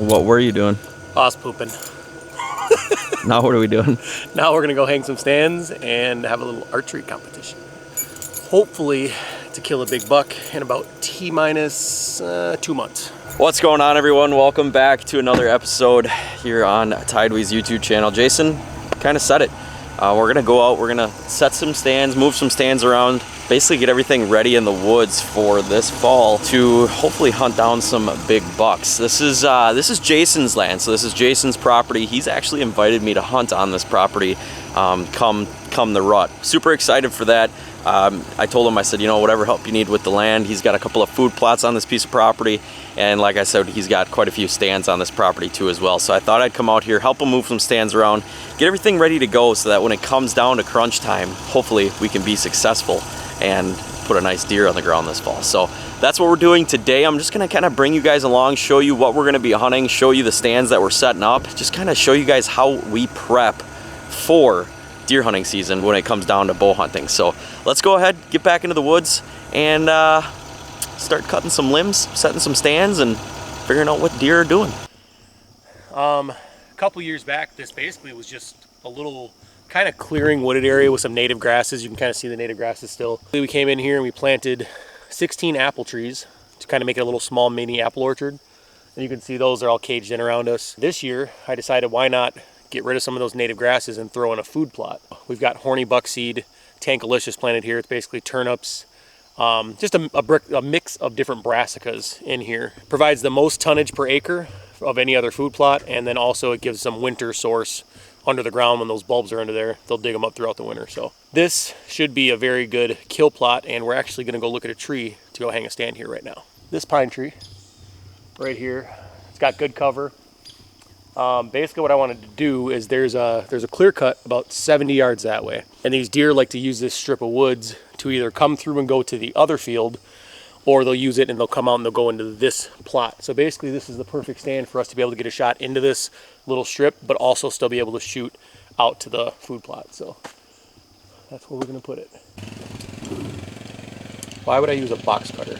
What were you doing? I was pooping. Now what are we doing? Now we're gonna go hang some stands and have a little archery competition. Hopefully to kill a big buck in about T-minus 2 months. What's going on, everyone? Welcome back to another episode here on TideWe's YouTube channel. Jason kind of said it. We're gonna go out, we're gonna set some stands, move some stands around, basically get everything ready in the woods for this fall to hopefully hunt down some big bucks. This is Jason's land, so this is Jason's property. He's actually invited me to hunt on this property come the rut. Super excited for that. I told him, I said, you know, whatever help you need with the land. He's got a couple of food plots on this piece of property, and like I said, he's got quite a few stands on this property too as well. So I thought I'd come out here, help him move some stands around, get everything ready to go so that when it comes down to crunch time, hopefully we can be successful and put a nice deer on the ground this fall. So that's what we're doing today. I'm just gonna kind of bring you guys along, show you what we're gonna be hunting, show you the stands that we're setting up, just kind of show you guys how we prep for deer hunting season when it comes down to bow hunting. So let's go ahead, get back into the woods and start cutting some limbs, setting some stands, and figuring out what deer are doing. A couple years back, this basically was just a little kind of clearing wooded area with some native grasses. You can kind of see the native grasses still. We came in here and we planted 16 apple trees to kind of make it a little small mini apple orchard. And you can see those are all caged in around us. This year, I decided why not get rid of some of those native grasses and throw in a food plot. We've got horny buckseed, Tankalicious planted here. It's basically turnips, just a mix of different brassicas in here. Provides the most tonnage per acre of any other food plot, and then also it gives some winter source under the ground. When those bulbs are under there, they'll dig them up throughout the winter. So this should be a very good kill plot, and we're actually going to go look at a tree to go hang a stand here right now. This pine tree right here, it's got good cover. Basically what I wanted to do is there's a clear cut about 70 yards that way, and these deer like to use this strip of woods to either come through and go to the other field, or they'll use it and they'll come out and they'll go into this plot. So basically this is the perfect stand for us to be able to get a shot into this little strip, but also still be able to shoot out to the food plot. So that's where we're going to put it. Why would I use a box cutter?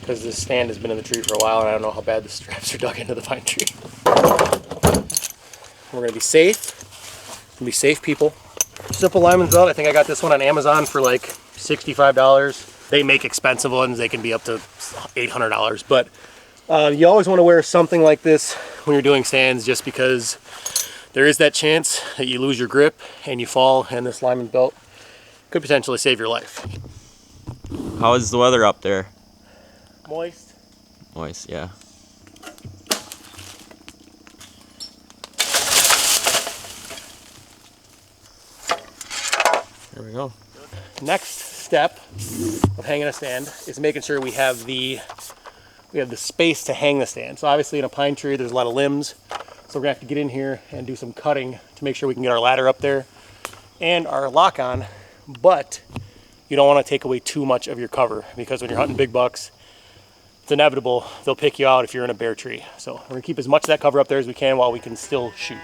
Because this stand has been in the tree for a while and I don't know how bad the straps are dug into the pine tree. We're going to be safe. Be safe people. Simple lineman's belt. I think I got this one on Amazon for like $65. They make expensive ones. They can be up to $800. But you always want to wear something like this when you're doing stands, just because there is that chance that you lose your grip and you fall, and this lineman's belt could potentially save your life. How is the weather up there? Moist. Moist, yeah. There we go. Next step of hanging a stand is making sure we have the space to hang the stand. So obviously in a pine tree there's a lot of limbs, so we're gonna have to get in here and do some cutting to make sure we can get our ladder up there and our lock on. But you don't want to take away too much of your cover, because when you're hunting big bucks, it's inevitable they'll pick you out if you're in a bare tree. So we're gonna keep as much of that cover up there as we can while we can still shoot.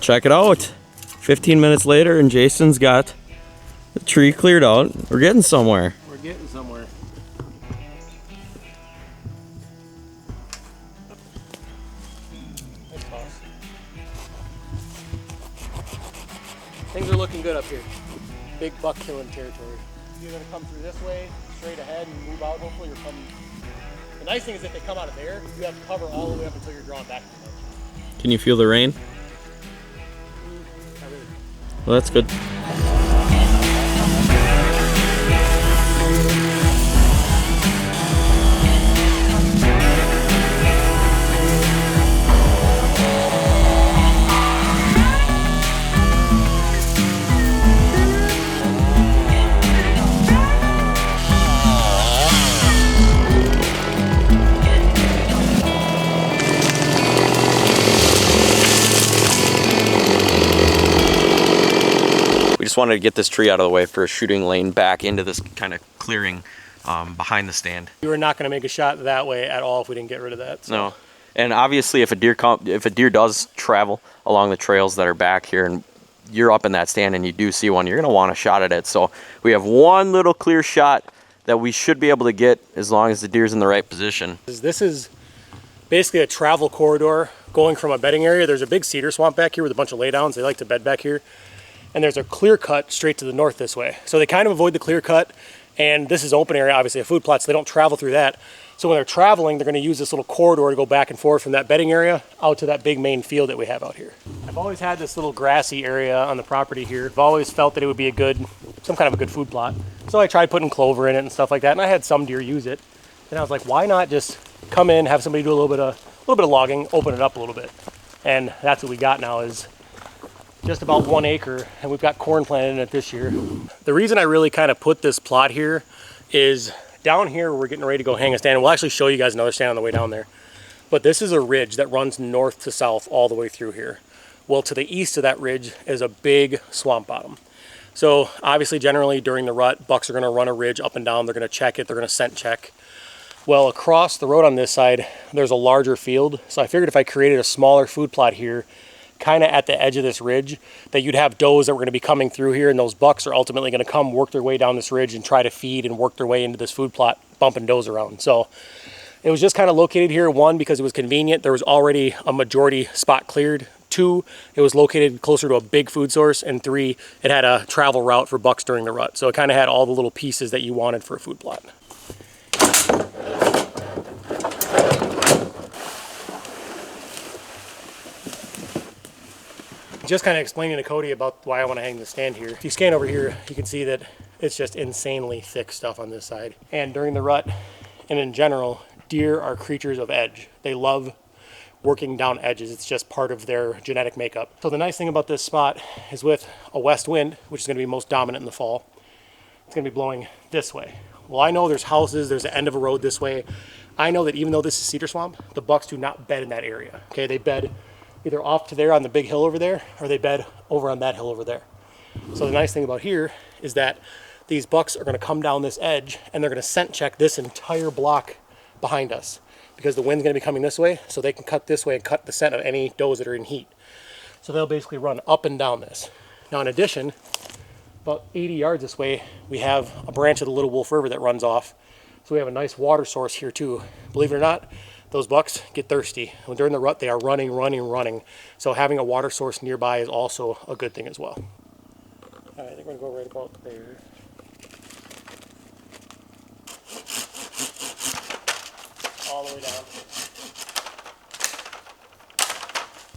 Check it out. 15 minutes later and Jason's got the tree cleared out. We're getting somewhere. We're getting somewhere. Nice toss. Things are looking good up here. Big buck killing territory. You're gonna come through this way, straight ahead, and move out. Hopefully you're coming. The nice thing is if they come out of there, you have cover all the way up until you're drawn back to the edge. Can you feel the rain? Not really. Well, that's good. We just wanted to get this tree out of the way for a shooting lane back into this kind of clearing behind the stand. You were not going to make a shot that way at all if we didn't get rid of that. So. No. And obviously if a deer does travel along the trails that are back here and you're up in that stand and you do see one, you're going to want a shot at it. So we have one little clear shot that we should be able to get as long as the deer's in the right position. This is basically a travel corridor going from a bedding area. There's a big cedar swamp back here with a bunch of laydowns. They like to bed back here. And there's a clear cut straight to the north this way. So they kind of avoid the clear cut. And this is open area, obviously a food plot, so they don't travel through that. So when they're traveling, they're going to use this little corridor to go back and forth from that bedding area out to that big main field that we have out here. I've always had this little grassy area on the property here. I've always felt that it would be some kind of a good food plot. So I tried putting clover in it and stuff like that, and I had some deer use it. And I was like, why not just come in, have somebody do a little bit of logging, open it up a little bit. And that's what we got now is just about 1 acre, and we've got corn planted in it this year. The reason I really kind of put this plot here is down here we're getting ready to go hang a stand. We'll actually show you guys another stand on the way down there. But this is a ridge that runs north to south all the way through here. Well, to the east of that ridge is a big swamp bottom. So obviously generally during the rut, bucks are going to run a ridge up and down. They're going to check it. They're going to scent check. Well, across the road on this side, there's a larger field. So I figured if I created a smaller food plot here, kind of at the edge of this ridge, that you'd have does that were going to be coming through here, and those bucks are ultimately going to come work their way down this ridge and try to feed and work their way into this food plot, bumping does around. So it was just kind of located here, one, because it was convenient. There was already a majority spot cleared. Two, it was located closer to a big food source. And three, it had a travel route for bucks during the rut. So it kind of had all the little pieces that you wanted for a food plot. Just kind of explaining to Cody about why I want to hang the stand here. If you scan over here, you can see that it's just insanely thick stuff on this side. And during the rut, and in general, deer are creatures of edge. They love working down edges. It's just part of their genetic makeup. So the nice thing about this spot is with a west wind, which is going to be most dominant in the fall, it's going to be blowing this way. Well, I know there's houses, there's the end of a road this way. I know that even though this is cedar swamp, the bucks do not bed in that area. Okay, they bed either off to there on the big hill over there, or they bed over on that hill over there. So the nice thing about here is that these bucks are going to come down this edge and they're going to scent check this entire block behind us because the wind's going to be coming this way, so they can cut this way and cut the scent of any does that are in heat. So they'll basically run up and down this. Now in addition, about 80 yards this way, we have a branch of the Little Wolf River that runs off. So we have a nice water source here too. Believe it or not, those bucks get thirsty. When during the rut, they are running. So having a water source nearby is also a good thing as well. All right, I think we're gonna go right about there. All the way down.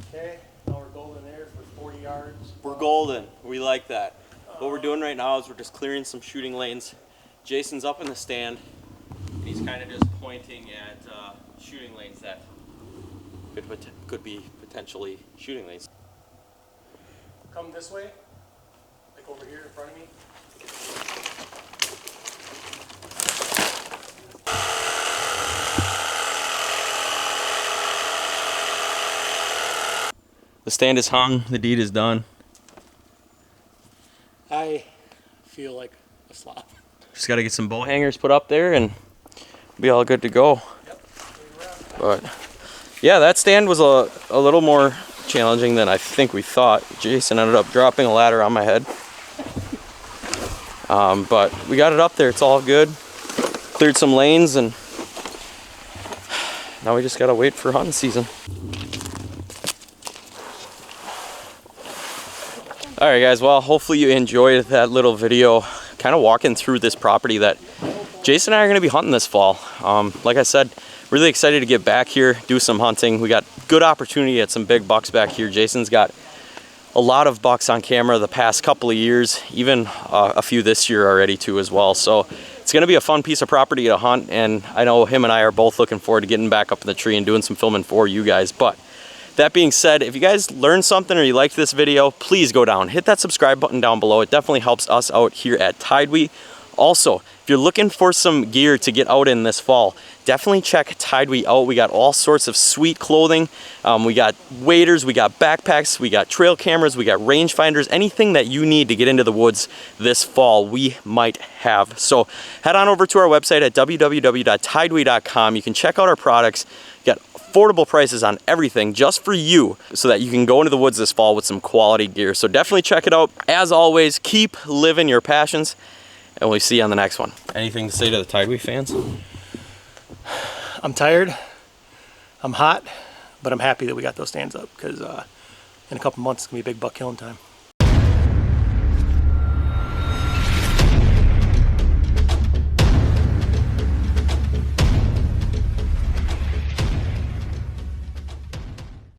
Okay, now we're golden there for 40 yards. We're golden. We like that. What we're doing right now is we're just clearing some shooting lanes. Jason's up in the stand. He's kind of just pointing at shooting lanes that could be potentially shooting lanes. Come this way, like over here in front of me. The stand is hung, the deed is done. I feel like a slob. Just got to get some bow hangers put up there and be all good to go. Yep. But yeah, that stand was a little more challenging than I think we thought. Jason ended up dropping a ladder on my head. But we got it up there, it's all good. Cleared some lanes and now we just gotta wait for hunting season. All right guys, well hopefully you enjoyed that little video kind of walking through this property that Jason and I are gonna be hunting this fall. Like I said, really excited to get back here, do some hunting. We got good opportunity at some big bucks back here. Jason's got a lot of bucks on camera the past couple of years, even a few this year already too as well. So it's gonna be a fun piece of property to hunt, and I know him and I are both looking forward to getting back up in the tree and doing some filming for you guys. But that being said, if you guys learned something or you liked this video, please go down, hit that subscribe button down below. It definitely helps us out here at TideWe. Also, if you're looking for some gear to get out in this fall, definitely check TideWe out. We got all sorts of sweet clothing. We got waders, we got backpacks, we got trail cameras, we got rangefinders, anything that you need to get into the woods this fall, we might have. So head on over to our website at www.tideway.com. You can check out our products, get affordable prices on everything just for you so that you can go into the woods this fall with some quality gear. So definitely check it out. As always, keep living your passions, and we'll see you on the next one. Anything to say to the TideWe fans? I'm tired, I'm hot, but I'm happy that we got those stands up because in a couple months it's gonna be big buck killing time.